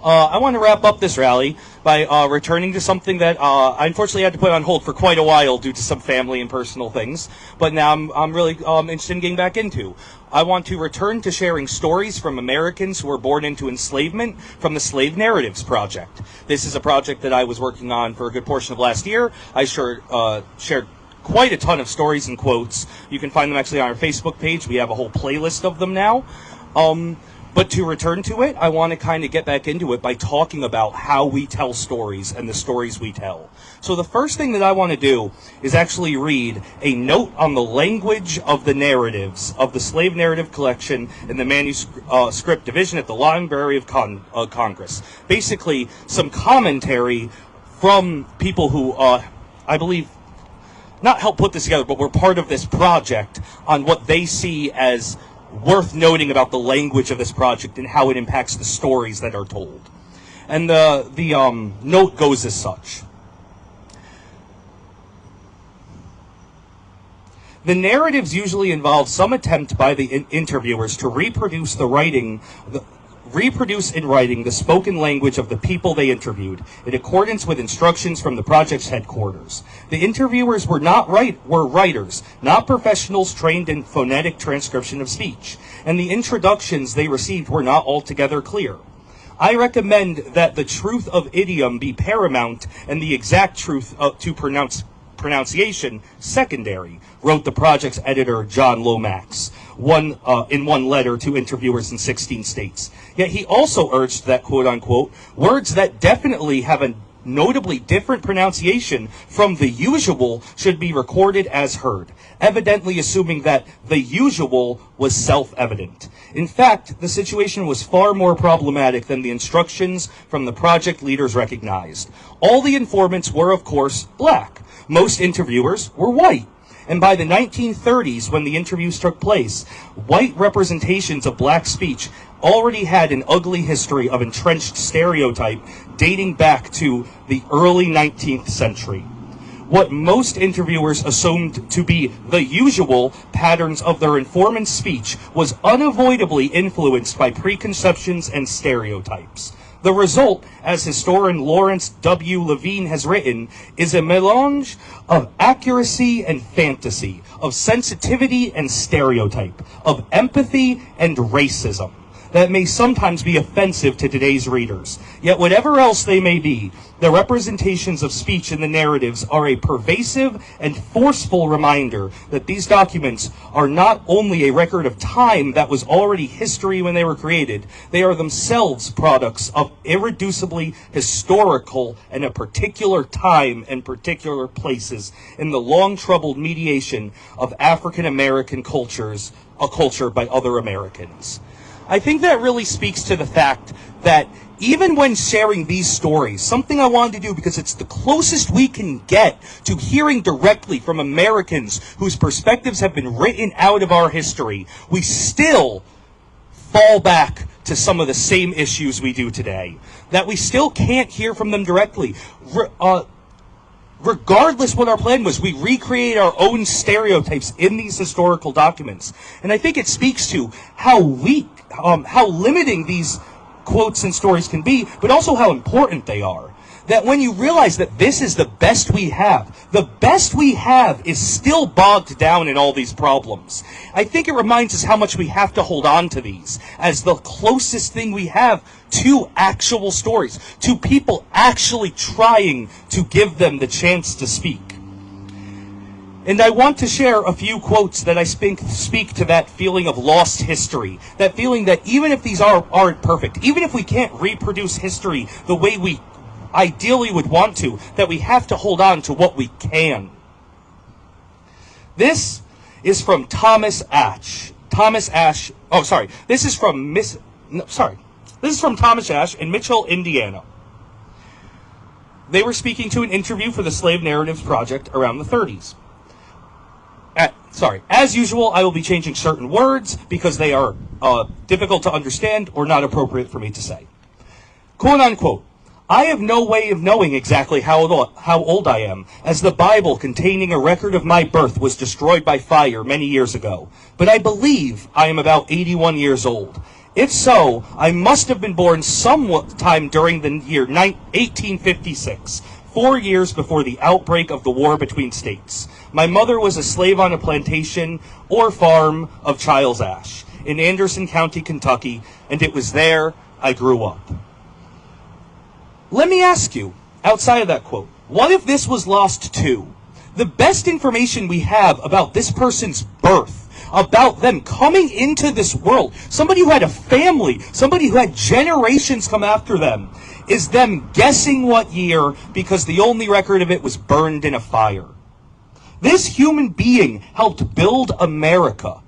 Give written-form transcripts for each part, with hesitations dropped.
I want to wrap up this rally by returning to something that I unfortunately had to put on hold for quite a while due to some family and personal things, but now I'm really interested in getting back into. I want to return to sharing stories from Americans who were born into enslavement from the Slave Narratives Project. This is a project that I was working on for a good portion of last year. I shared quite a ton of stories and quotes. You can find them actually on our Facebook page. We have a whole playlist of them now. But to return to it, I want to kind of get back into it by talking about how we tell stories and the stories we tell. So the first thing that I want to do is actually read a note on the language of the narratives of the Slave Narrative Collection in the Manuscript Division at the Library of Congress. Basically, some commentary from people who, I believe, not helped put this together, but were part of this project on what they see as worth noting about the language of this project and how it impacts the stories that are told. And the note goes as such. The narratives usually involve some attempt by the interviewers to reproduce in writing the spoken language of the people they interviewed, in accordance with instructions from the project's headquarters. The interviewers were writers, not professionals trained in phonetic transcription of speech, and the introductions they received were not altogether clear. I recommend that the truth of idiom be paramount and the exact truth to pronunciation secondary, wrote the project's editor, John Lomax, in one letter to interviewers in 16 states. Yet he also urged that, quote-unquote, words that definitely have a notably different pronunciation from the usual should be recorded as heard, evidently assuming that the usual was self-evident. In fact, the situation was far more problematic than the instructions from the project leaders recognized. All the informants were, of course, black. Most interviewers were white. And by the 1930s, when the interviews took place, white representations of black speech already had an ugly history of entrenched stereotype dating back to the early 19th century. What most interviewers assumed to be the usual patterns of their informant's speech was unavoidably influenced by preconceptions and stereotypes. The result, as historian Lawrence W. Levine has written, is a melange of accuracy and fantasy, of sensitivity and stereotype, of empathy and racism, that may sometimes be offensive to today's readers. Yet whatever else they may be, the representations of speech in the narratives are a pervasive and forceful reminder that these documents are not only a record of time that was already history when they were created, they are themselves products of irreducibly historical and a particular time and particular places in the long-troubled mediation of African American cultures, a culture by other Americans. I think that really speaks to the fact that even when sharing these stories, something I wanted to do because it's the closest we can get to hearing directly from Americans whose perspectives have been written out of our history, we still fall back to some of the same issues we do today. That we still can't hear from them directly. Regardless what our plan was, we recreate our own stereotypes in these historical documents. And I think it speaks to how weak, how limiting these quotes and stories can be, but also how important they are. That when you realize that this is the best we have is still bogged down in all these problems. I think it reminds us how much we have to hold on to these as the closest thing we have to actual stories, to people actually trying to give them the chance to speak. And I want to share a few quotes that I speak to that feeling of lost history, that feeling that even if these aren't perfect, even if we can't reproduce history the way we ideally would want to, that we have to hold on to what we can. This is from Thomas Ashe. This is from Thomas Ashe in Mitchell, Indiana. They were speaking to an interview for the Slave Narratives Project around the 30s. As usual, I will be changing certain words because they are difficult to understand or not appropriate for me to say. Quote unquote, I have no way of knowing exactly how old I am, as the Bible containing a record of my birth was destroyed by fire many years ago. But I believe I am about 81 years old. If so, I must have been born sometime during the year 1856, 4 years before the outbreak of the war between states. My mother was a slave on a plantation or farm of Child's Ash in Anderson County, Kentucky, and it was there I grew up. Let me ask you, outside of that quote, what if this was lost too? The best information we have about this person's birth, about them coming into this world, somebody who had a family, somebody who had generations come after them, is them guessing what year because the only record of it was burned in a fire. This human being helped build America.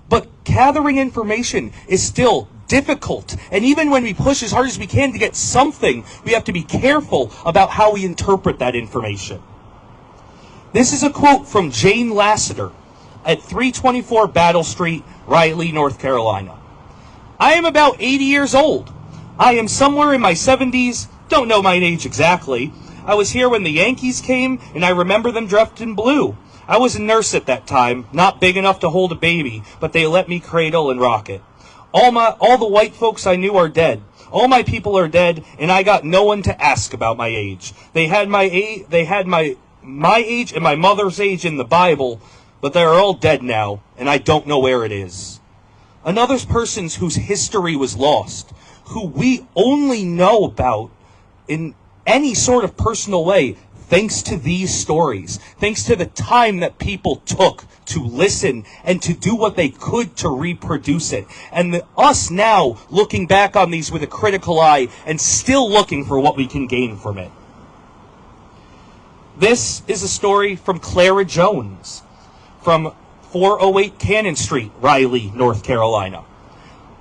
But gathering information is still difficult. And even when we push as hard as we can to get something, we have to be careful about how we interpret that information. This is a quote from Jane Lassiter at 324 Battle Street, Raleigh, North Carolina. I am about 80 years old. I am somewhere in my 70s, don't know my age exactly. I was here when the Yankees came, and I remember them dressed in blue. I was a nurse at that time, not big enough to hold a baby, but they let me cradle and rock it. All the white folks I knew are dead. All my people are dead, and I got no one to ask about my age. They had my age and my mother's age in the Bible, but they are all dead now, and I don't know where it is. Another person whose history was lost, who we only know about in any sort of personal way, thanks to these stories, thanks to the time that people took to listen and to do what they could to reproduce it. And us now looking back on these with a critical eye and still looking for what we can gain from it. This is a story from Clara Jones from 408 Cannon Street, Raleigh, North Carolina.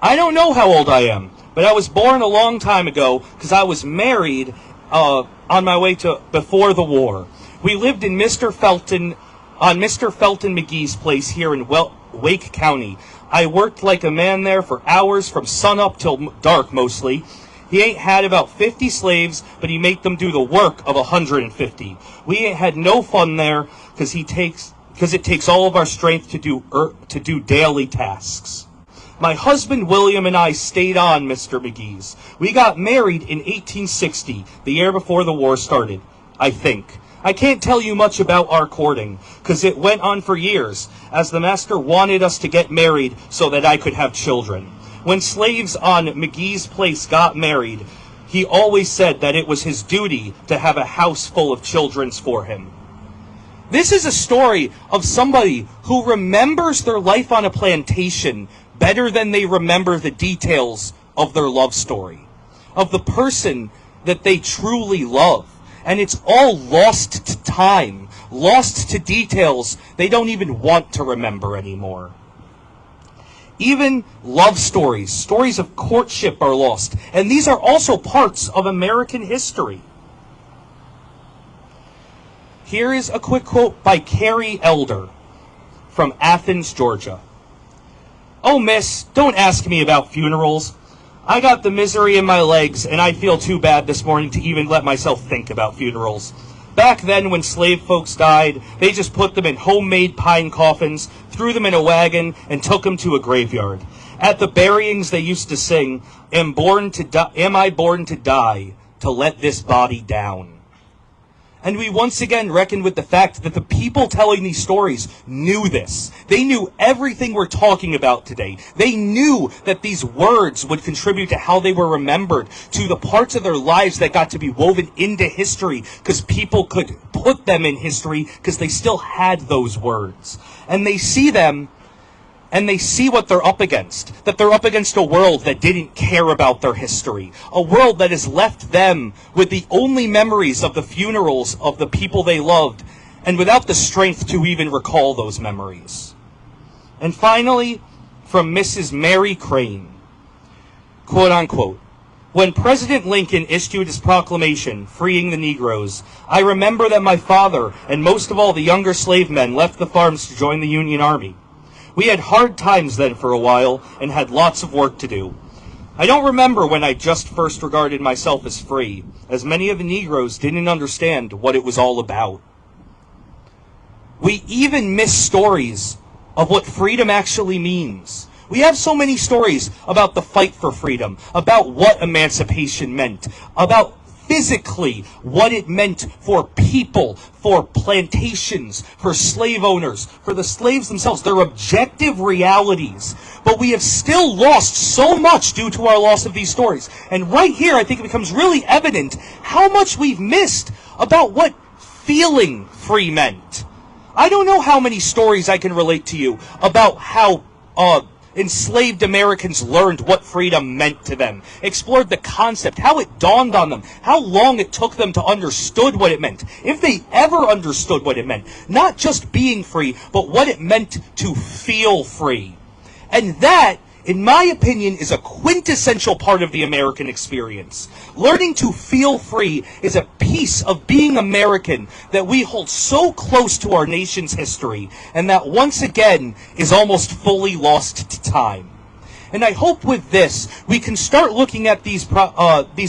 I don't know how old I am, but I was born a long time ago because I was married on my way to before the war. We lived in Mr. Felton McGee's place here in Wake County. I worked like a man there for hours from sun up till dark mostly. He ain't had about 50 slaves, but he made them do the work of 150. We ain't had no fun there because it takes all of our strength to do daily tasks. My husband William and I stayed on Mr. McGee's. We got married in 1860, the year before the war started, I think. I can't tell you much about our courting, because it went on for years, as the master wanted us to get married so that I could have children. When slaves on McGee's place got married, he always said that it was his duty to have a house full of children for him. This is a story of somebody who remembers their life on a plantation better than they remember the details of their love story, of the person that they truly love. And it's all lost to time, lost to details they don't even want to remember anymore. Even love stories, stories of courtship are lost. And these are also parts of American history. Here is a quick quote by Callie Elder from Athens, Georgia. Oh, miss, don't ask me about funerals. I got the misery in my legs, and I feel too bad this morning to even let myself think about funerals. Back then, when slave folks died, they just put them in homemade pine coffins, threw them in a wagon, and took them to a graveyard. At the buryings, they used to sing, Am I born to die, to let this body down? And we once again reckon with the fact that the people telling these stories knew this. They knew everything we're talking about today. They knew that these words would contribute to how they were remembered, to the parts of their lives that got to be woven into history, because people could put them in history because they still had those words. And they see them, and they see what they're up against. That they're up against a world that didn't care about their history. A world that has left them with the only memories of the funerals of the people they loved, and without the strength to even recall those memories. And finally, from Mrs. Mary Crane, quote unquote, when President Lincoln issued his proclamation freeing the Negroes, I remember that my father and most of all the younger slave men left the farms to join the Union Army. We had hard times then for a while and had lots of work to do. I don't remember when I just first regarded myself as free, as many of the Negroes didn't understand what it was all about. We even miss stories of what freedom actually means. We have so many stories about the fight for freedom, about what emancipation meant, about physically what it meant for people, for plantations, for slave owners, for the slaves themselves, their objective realities. But we have still lost so much due to our loss of these stories. And right here, I think it becomes really evident how much we've missed about what feeling free meant. I don't know how many stories I can relate to you about how enslaved Americans learned what freedom meant to them, explored the concept, how it dawned on them, how long it took them to understood what it meant, if they ever understood what it meant, not just being free, but what it meant to feel free. And that, in my opinion, is a quintessential part of the American experience. Learning to feel free is a piece of being American that we hold so close to our nation's history, and that once again is almost fully lost to time. And I hope with this, we can start looking at these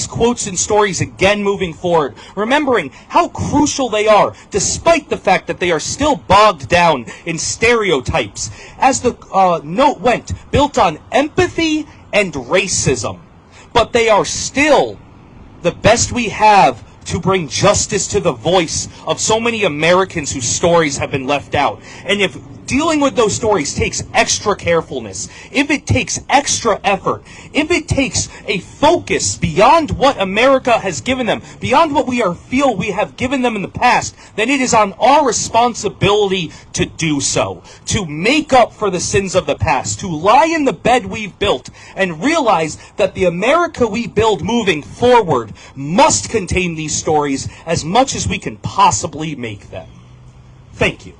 quotes and stories again moving forward, remembering how crucial they are, despite the fact that they are still bogged down in stereotypes. As the note went, built on empathy and racism. But they are still the best we have to bring justice to the voice of so many Americans whose stories have been left out. And if dealing with those stories takes extra carefulness, if it takes extra effort, if it takes a focus beyond what America has given them, beyond what we feel we have given them in the past, then it is on our responsibility to do so, to make up for the sins of the past, to lie in the bed we've built and realize that the America we build moving forward must contain these stories as much as we can possibly make them. Thank you.